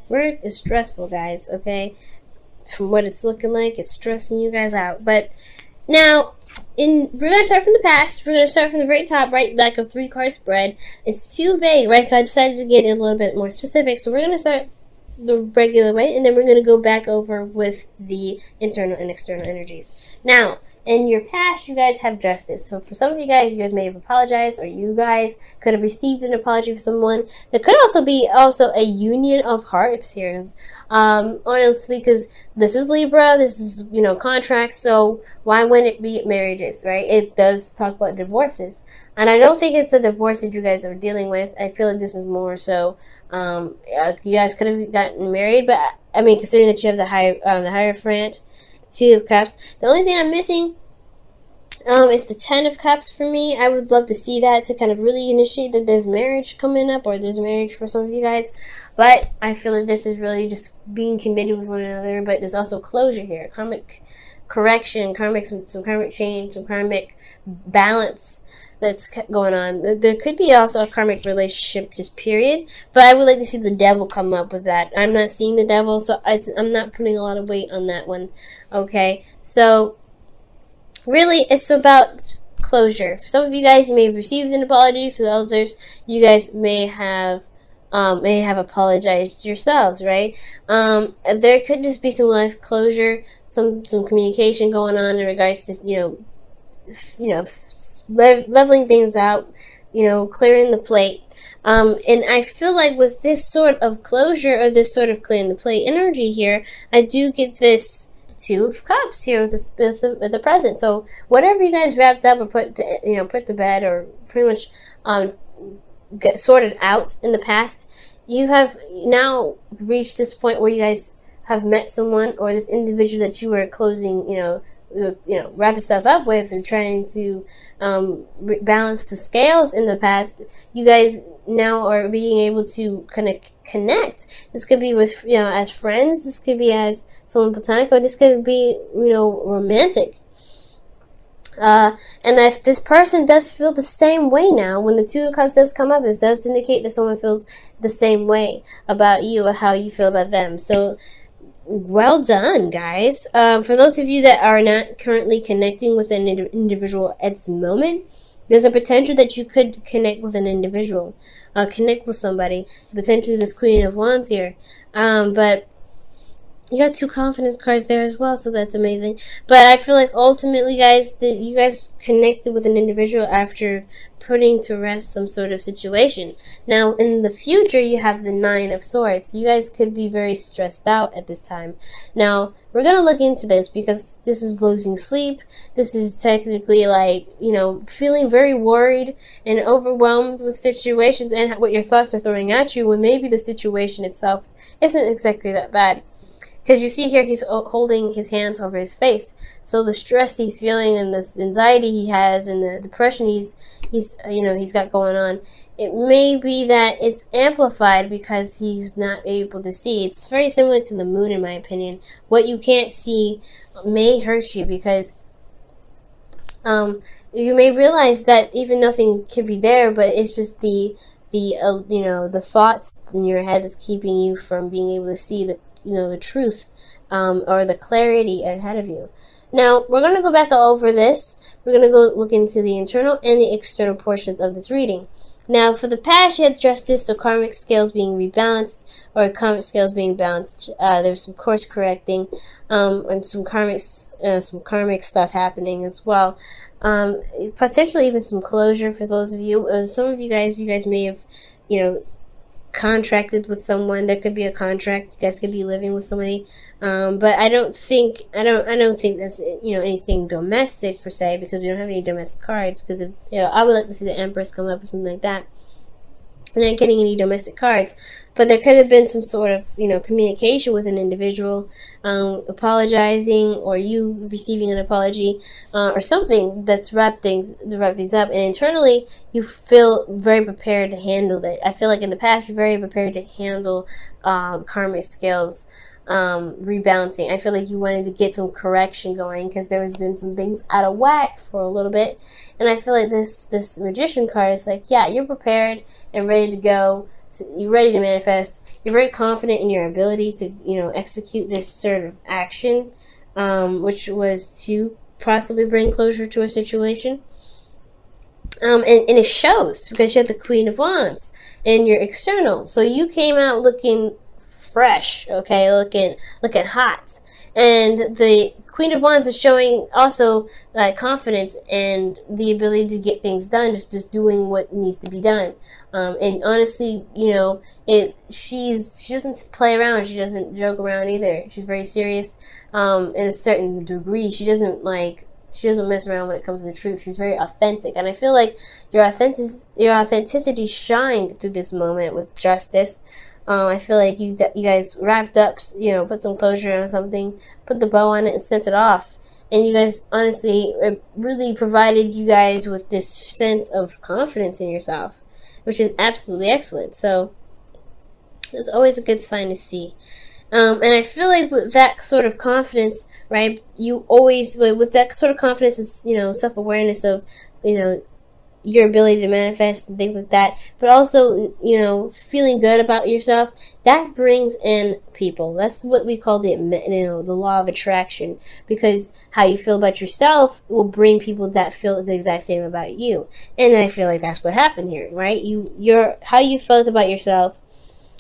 Work is stressful, guys, okay? From what it's looking like, it's stressing you guys out. But now, we're going to start from the past. We're going to start from the very top, right? Like a 3-card spread. It's too vague, right? So I decided to get a little bit more specific. So we're going to start the regular way, and then we're going to go back over with the internal and external energies. Now, in your past, you guys have justice. So for some of you guys may have apologized, or you guys could have received an apology from someone. There could also be a union of hearts here. Honestly, because this is Libra, this is, contracts, so why wouldn't it be marriages, right? It does talk about divorces. And I don't think it's a divorce that you guys are dealing with. I feel like this is more so, you guys could have gotten married, but I mean, considering that you have the Hierophant, 2 of Cups. The only thing I'm missing is the 10 of Cups for me. I would love to see that to kind of really initiate that there's marriage coming up, or there's marriage for some of you guys. But I feel like this is really just being committed with one another. But there's also closure here, karmic correction, some karmic change, some karmic balance that's going on. There could be also a karmic relationship, just period. But I would like to see the devil come up with that. I'm not seeing the devil, so I'm not putting a lot of weight on that one. Okay, so really, it's about closure. For some of you guys, you may have received an apology. For the others, you guys may have apologized yourselves, right? There could just be some life closure, some communication going on in regards to leveling things out, clearing the plate. And I feel like with this sort of closure, or this sort of clearing the plate energy here, I do get this 2 of Cups here with the present. So whatever you guys wrapped up or put to bed, or pretty much get sorted out in the past, you have now reached this point where you guys have met someone, or this individual that you were closing, wrapping stuff up with and trying to balance the scales in the past. You guys now are being able to kind of connect. This could be with, as friends, this could be as someone platonic, or this could be, romantic. And if this person does feel the same way now, when the 2 of Cups does come up, it does indicate that someone feels the same way about you, or how you feel about them. So, well done, guys. For those of you that are not currently connecting with an individual at this moment, there's a potential that you could connect with an individual, connect with somebody. Potentially this Queen of Wands here. But you got 2 confidence cards there as well, so that's amazing. But I feel like ultimately, guys, that you guys connected with an individual after putting to rest some sort of situation. Now, in the future, you have the 9 of Swords. You guys could be very stressed out at this time. Now, we're going to look into this, because this is losing sleep. This is technically like, feeling very worried and overwhelmed with situations and what your thoughts are throwing at you, when maybe the situation itself isn't exactly that bad. Because you see here, he's holding his hands over his face. So the stress he's feeling, and the anxiety he has, and the depression he's got going on, it may be that it's amplified because he's not able to see. It's very similar to the moon, in my opinion. What you can't see may hurt you, because you may realize that even nothing could be there, but it's just the thoughts in your head that's keeping you from being able to see the truth, or the clarity ahead of you. Now, we're going to go back over this. We're going to go look into the internal and the external portions of this reading. Now, for the past, you had justice, so karmic scales being rebalanced, or karmic scales being balanced. There's some course correcting, and some karmic stuff happening as well. Potentially even some closure for those of you. Some of you guys may have, contracted with someone. There could be a contract. You guys could be living with somebody, but I don't think that's anything domestic per se, because we don't have any domestic cards. Because I would like to see the Empress come up or something like that. I'm not getting any domestic cards, but there could have been some sort of communication with an individual, apologizing, or you receiving an apology, or something that's wrapped these up, and internally you feel very prepared to handle it. I feel like in the past you're very prepared to handle karmic scales rebalancing. I feel like you wanted to get some correction going, because there has been some things out of whack for a little bit, and I feel like this Magician card is like, yeah, you're prepared and ready to go you're ready to manifest. You're very confident in your ability to, execute this sort of action, which was to possibly bring closure to a situation. And it shows because you have the Queen of Wands and your external. So you came out looking fresh, okay, looking hot. And the Queen of Wands is showing also confidence and the ability to get things done, just doing what needs to be done. And honestly, she doesn't play around. She doesn't joke around either. She's very serious in a certain degree. She doesn't mess around when it comes to the truth. She's very authentic, and I feel like your authenticity shined through this moment with justice. I feel like you guys wrapped up, put some closure on something, put the bow on it, and sent it off. And you guys, honestly, it really provided you guys with this sense of confidence in yourself, which is absolutely excellent. So it's always a good sign to see. And I feel like with that sort of confidence, right, with that sort of confidence is, self-awareness of, your ability to manifest and things like that, but also, feeling good about yourself, that brings in people. That's what we call the law of attraction, because how you feel about yourself will bring people that feel the exact same about you. And I feel like that's what happened here, right? How you felt about yourself.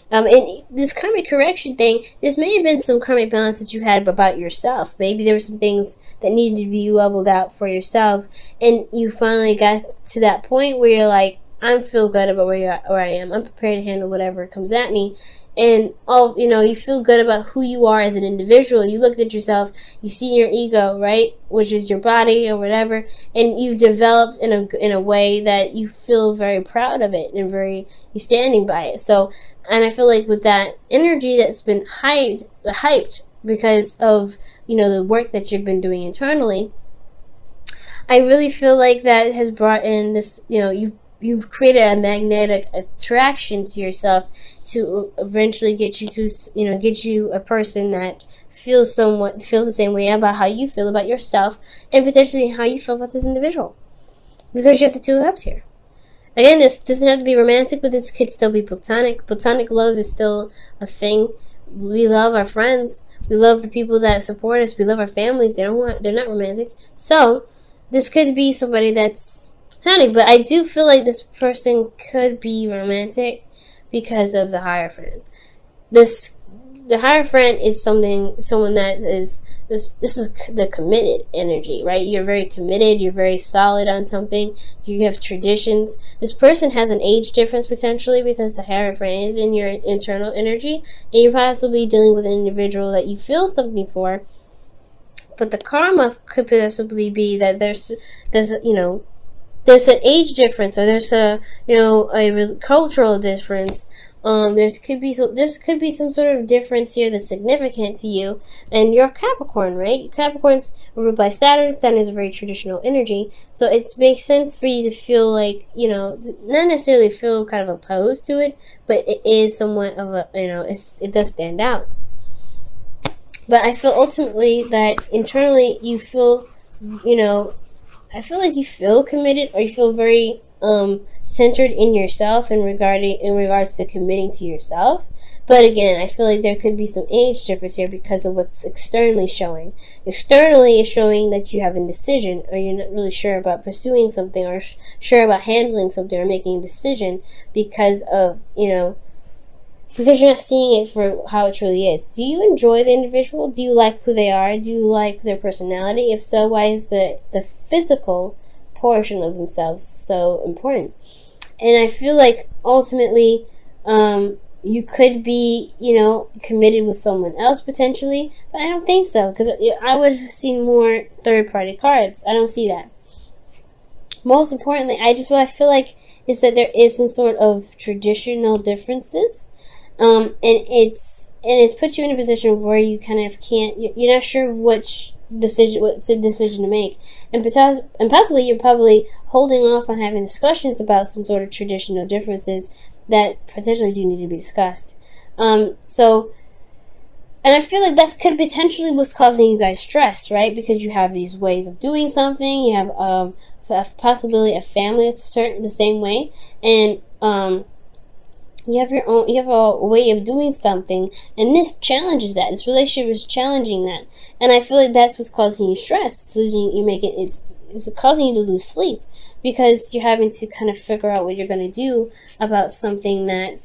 And this karmic correction thing, this may have been some karmic balance that you had about yourself. Maybe there were some things that needed to be leveled out for yourself, and you finally got to that point where you're like, I feel good about where I am. I'm prepared to handle whatever comes at me. And you feel good about who you are as an individual. You look at yourself, you see your ego, right, which is your body or whatever, and you've developed in a way that you feel very proud of it and you're standing by it. So, and I feel like with that energy that's been hyped because of the work that you've been doing internally, I really feel like that has brought in this, you've created a magnetic attraction to yourself to eventually get you a person that feels the same way about how you feel about yourself, and potentially how you feel about this individual, because you have the Two of Cups here. Again, this doesn't have to be romantic, but this could still be platonic. Platonic love is still a thing. We love our friends. We love the people that support us. We love our families. They're not romantic. So this could be somebody that's platonic, but I do feel like this person could be romantic because of the Hierophant. The Hierophant is someone that is this is the committed energy, right? You're very committed, you're very solid on something, you have traditions. This person has an age difference potentially because the Hierophant is in your internal energy, and you're possibly dealing with an individual that you feel something for, but the karma could possibly be that there's an age difference, or there's a cultural difference. There could be some sort of difference here that's significant to you, and you're Capricorn, right? Capricorn's ruled by Saturn. Saturn is a very traditional energy, so it makes sense for you to feel like, not necessarily feel kind of opposed to it, but it is somewhat of a, it does stand out. But I feel ultimately that internally you feel, I feel like you feel committed, or you feel very centered in yourself in regards to committing to yourself. But again, I feel like there could be some age difference here because of what's externally showing. Externally is showing that you have indecision, or you're not really sure about pursuing something, or sure about handling something, or making a decision because of, because you're not seeing it for how it truly is. Do you enjoy the individual? Do you like who they are? Do you like their personality? If so, why is the physical portion of themselves so important? And I feel like ultimately you could be, committed with someone else potentially, but I don't think so, because I would have seen more third-party cards. I don't see that. Most importantly, what I feel like is that there is some sort of traditional differences. And it's put you in a position where you kind of you're not sure what's a decision to make, and possibly you're probably holding off on having discussions about some sort of traditional differences that potentially do need to be discussed. So, and I feel like that could potentially what's causing you guys stress, right? Because you have these ways of doing something, you have possibly a family that's the same way, and You have your own, you have a way of doing something, and this challenges that. This relationship is challenging that, and I feel like that's what's causing you stress. It's losing, it's causing you to lose sleep, because you're having to kind of figure out what you're going to do about something that,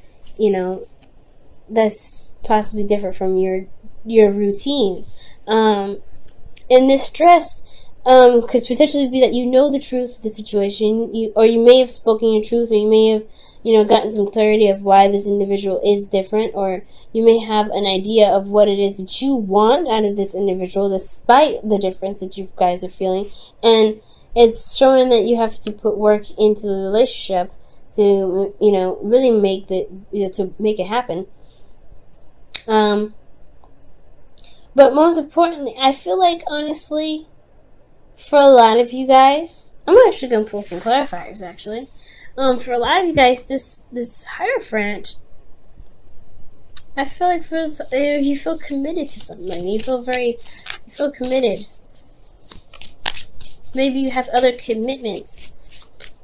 that's possibly different from your routine. And this stress could potentially be that you know the truth of the situation, or you may have spoken your truth, or you may have gotten some clarity of why this individual is different, or you may have an idea of what it is that you want out of this individual despite the difference that you guys are feeling, and it's showing that you have to put work into the relationship to really make to make it happen. But most importantly, I feel like, honestly, for a lot of you guys, I'm actually going to pull some clarifiers, actually. For a lot of you guys, this Hierophant, I feel like you feel committed to something. You feel committed. Maybe you have other commitments.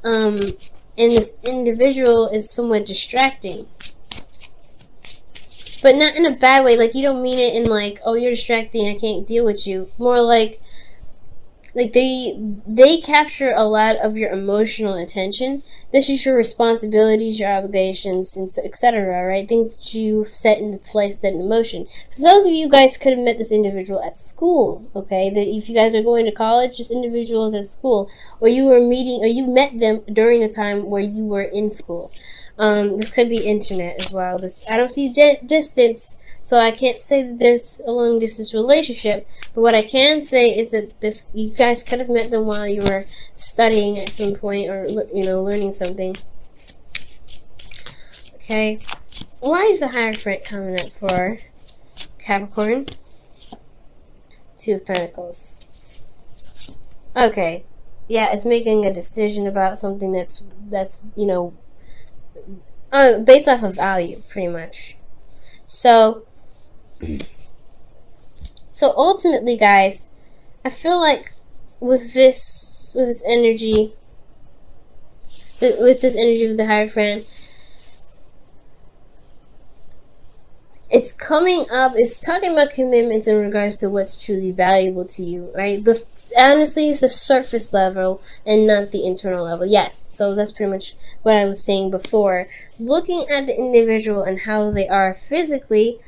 And this individual is somewhat distracting. But not in a bad way. Like, you don't mean it in like, oh, you're distracting, I can't deal with you. More like they capture a lot of your emotional attention. This is your responsibilities, your obligations, and etc., right? Things that you set into place, set in motion. For those of you guys could have met this individual at school, okay? That if you guys are going to college, this individual is at school, or you met them during a time where you were in school. This could be internet as well. I don't see distance, so I can't say that there's a long distance relationship. But what I can say is that you guys could have met them while you were studying at some point, or learning something. Okay, why is the Hierophant coming up for Capricorn? Two of Pentacles. Okay, yeah, it's making a decision about something that's based off of value, pretty much. So ultimately, guys, I feel like with this energy with the Hierophant, it's coming up, it's talking about commitments in regards to what's truly valuable to you, right? But honestly, it's the surface level and not the internal level. Yes, so that's pretty much what I was saying before. Looking at the individual and how they are physically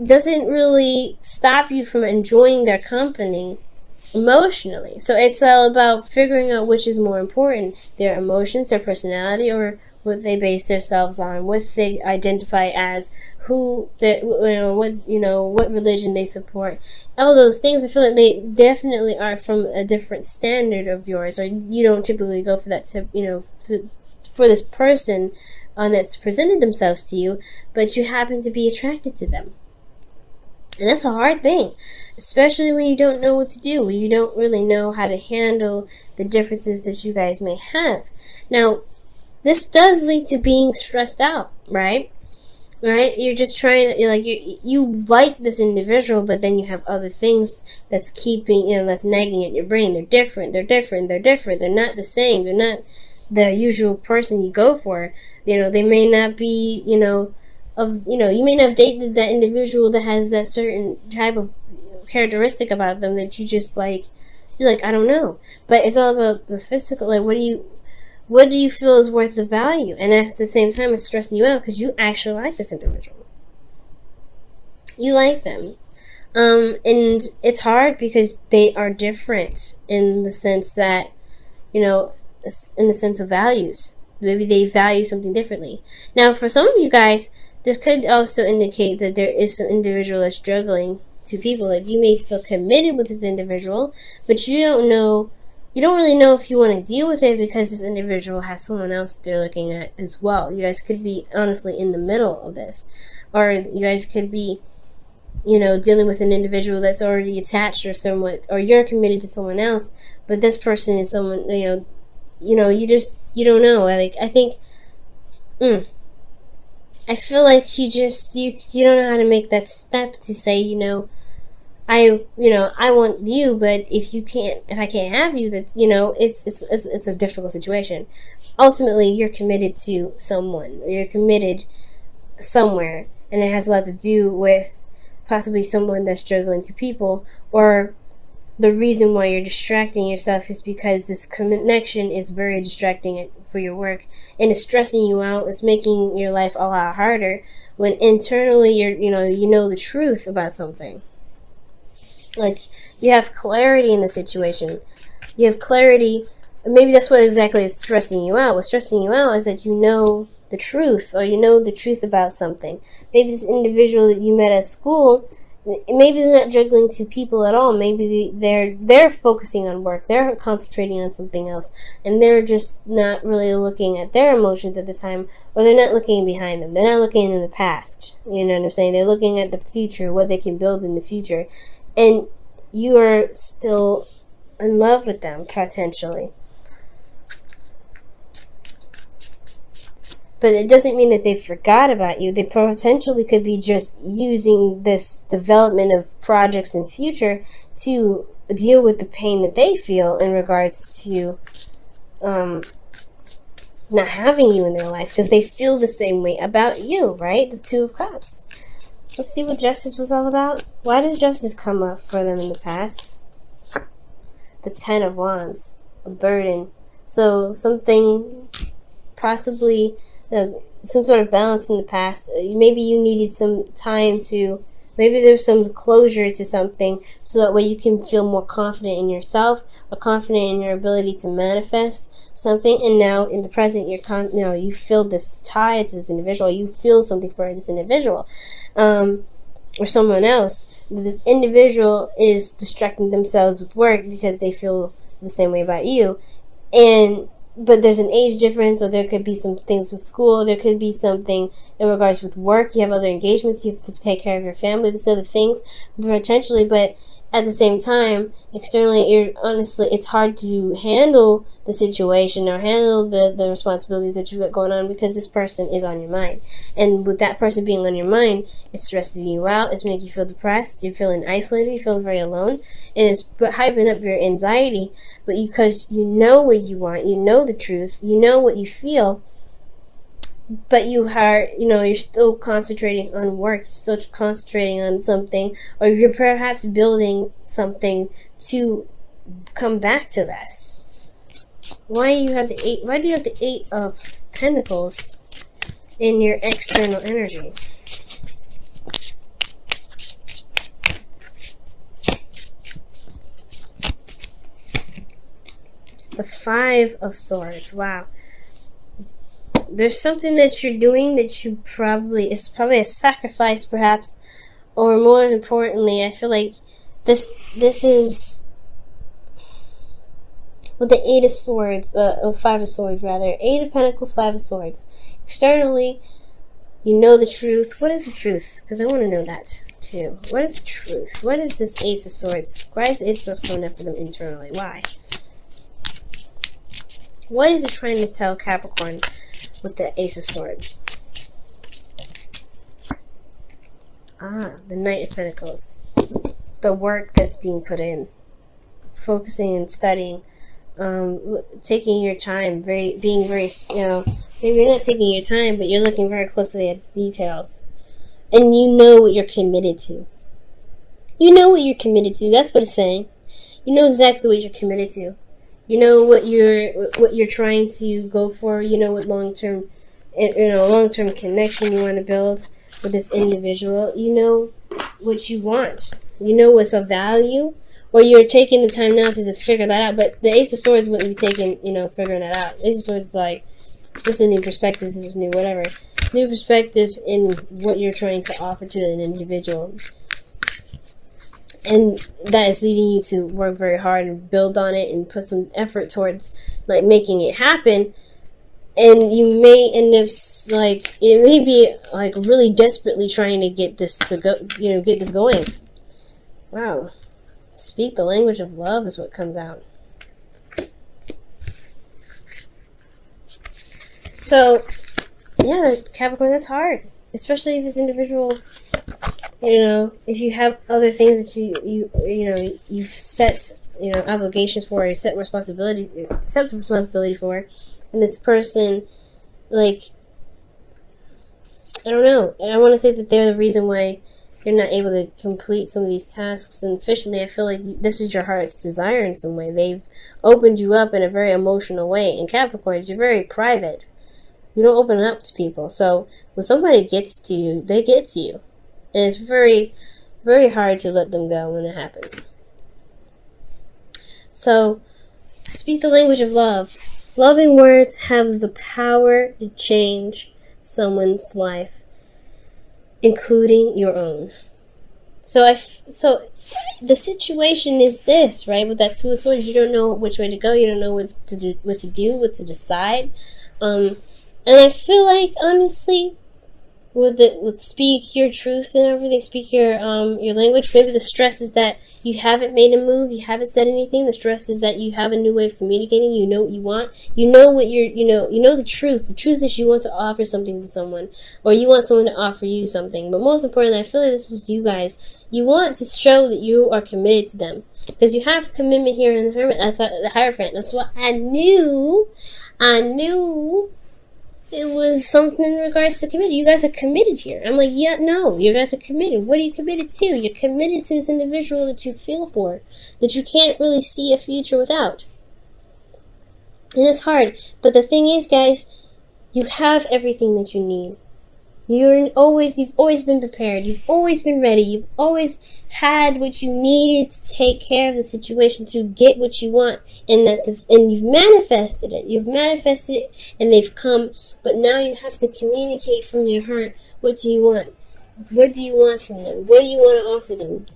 doesn't really stop you from enjoying their company emotionally. So it's all about figuring out which is more important, their emotions, their personality, or what they base themselves on, what they identify as, what religion they support. All those things, I feel like they definitely are from a different standard of yours, or you don't typically go for that for this person that's presented themselves to you, but you happen to be attracted to them. And that's a hard thing, especially when you don't know what to do, when you don't really know how to handle the differences that you guys may have. Now, this does lead to being stressed out, right? Right? You're just trying to, you like this individual, but then you have other things that's that's nagging at your brain. They're different. They're not the same. They're not the usual person you go for. They may not be, you may not have dated that individual that has that certain type of characteristic about them that you just you're like, I don't know. But it's all about the physical, what do you feel is worth the value? And at the same time, it's stressing you out because you actually like this individual. You like them. And it's hard because they are different in the sense that, in the sense of values. Maybe they value something differently. Now, for some of you guys, this could also indicate that there is some individual that's struggling to people. Like, you may feel committed with this individual, but you don't really know if you want to deal with it because this individual has someone else they're looking at as well. You guys could be honestly in the middle of this. Or you guys could be, dealing with an individual that's already attached or or you're committed to someone else, but this person is someone, you don't know. I think, I feel like you don't know how to make that step to say, I want you, but if I can't have you, that's, it's a difficult situation. Ultimately, you're committed to someone. You're committed somewhere, and it has a lot to do with possibly someone that's struggling to people, or the reason why you're distracting yourself is because this connection is very distracting for your work, and it's stressing you out. It's making your life a lot harder when internally you know the truth about something. Like, you have clarity in the situation. You have clarity. Maybe that's what exactly is stressing you out. What's stressing you out is that you know the truth, or you know the truth about something. Maybe this individual that you met at school, maybe they're not juggling two people at all. Maybe they're focusing on work. They're concentrating on something else, and they're just not really looking at their emotions at the time, or they're not looking behind them. They're not looking in the past. You know what I'm saying? They're looking at the future, what they can build in the future, and you are still in love with them potentially. But it doesn't mean that they forgot about you. They potentially could be just using this development of projects in future to deal with the pain that they feel in regards to not having you in their life, because they feel the same way about you, right? The Two of Cups. Let's see what justice was all about. Why does justice come up for them in the past? The Ten of Wands, a burden. So something, possibly some sort of balance in the past. Maybe you needed some time to, maybe there's some closure to something, so that way you can feel more confident in yourself, or confident in your ability to manifest something. And now in the present, you feel this tie to this individual. You feel something for this individual, or someone else. This individual is distracting themselves with work because they feel the same way about you, but there's an age difference, or there could be some things with school, there could be something in regards with work, you have other engagements, you have to take care of your family, these other things, potentially. But at the same time, externally, honestly, it's hard to handle the situation, or handle the responsibilities that you got going on, because this person is on your mind. And with that person being on your mind, it stresses you out, it's making you feel depressed, you're feeling isolated, you feel very alone, and it's hyping up your anxiety. But because you know what you want, you know the truth, you know what you feel, but you're still concentrating on work, you're still concentrating on something, or you're perhaps building something to come back to this. Why do you have the Eight of Pentacles in your external energy? The Five of Swords. Wow. There's something that you're doing that it's probably a sacrifice, perhaps, or more importantly, I feel like this is with the Eight of Swords, Five of Swords rather. Eight of Pentacles, Five of Swords. Externally, you know the truth. What is the truth? Because I want to know that too. What is the truth? What is this Ace of Swords? Why is the Ace of Swords coming up for them internally? Why? What is it trying to tell Capricorn with the Ace of Swords? The Knight of Pentacles. The work that's being put in. Focusing and studying. Taking your time. Being very, maybe you're not taking your time, but you're looking very closely at details. And you know what you're committed to. You know what you're committed to. That's what it's saying. You know exactly what you're committed to. You know what you're trying to go for. You know what long-term connection you want to build with this individual. You know what you want. You know what's of value, or you're taking the time now to figure that out. But the Ace of Swords wouldn't be taking, figuring that out. Ace of Swords is like, this is a new perspective. This is new whatever. New perspective in what you're trying to offer to an individual. And that is leading you to work very hard and build on it and put some effort towards making it happen. And you may end up it may be really desperately trying to get this to go, get this going. Wow. Speak the language of love is what comes out. So, yeah, Capricorn, that's hard. Especially if this individual, if you have other things that you've set, obligations for, or set responsibility for, and this person, I don't know. I want to say that they're the reason why you're not able to complete some of these tasks. And officially, I feel like this is your heart's desire in some way. They've opened you up in a very emotional way. In Capricorns, you're very private. You don't open up to people. So when somebody gets to you, they get to you. And it's very, very hard to let them go when it happens. So, speak the language of love. Loving words have the power to change someone's life, including your own. So the situation is this, right? With that Two of Swords, you don't know which way to go. You don't know what to do, what to decide. And I feel like, honestly, would speak your truth and everything, speak your language. Maybe the stress is that you haven't made a move, you haven't said anything. The stress is that you have a new way of communicating. You know what you want. You know what you know the truth. The truth is you want to offer something to someone, or you want someone to offer you something. But most importantly, I feel like this is you guys. You want to show that you are committed to them, because you have commitment here in the Hermit. That's the Hierophant. That's what I knew. It was something in regards to committed. You guys are committed here. I'm like, yeah, no, you guys are committed. What are you committed to? You're committed to this individual that you feel for, that you can't really see a future without. And it's hard. But the thing is, guys, you have everything that you need. You've always been prepared. You've always been ready. You've always had what you needed to take care of the situation, to get what you want, and you've manifested it. You've manifested it, and they've come. But now you have to communicate from your heart. What do you want? What do you want from them? What do you want to offer them?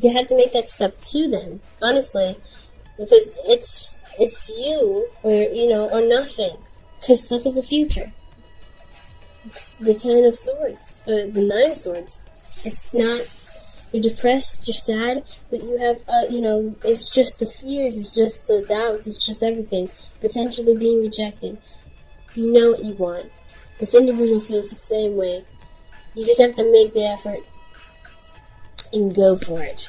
You have to make that step to them, honestly, because it's you or nothing. Because look at the future. It's the Ten of Swords, the Nine of Swords. It's not, you're depressed, you're sad, but you have, it's just the fears, it's just the doubts, it's just everything. Potentially being rejected. You know what you want. This individual feels the same way. You just have to make the effort and go for it.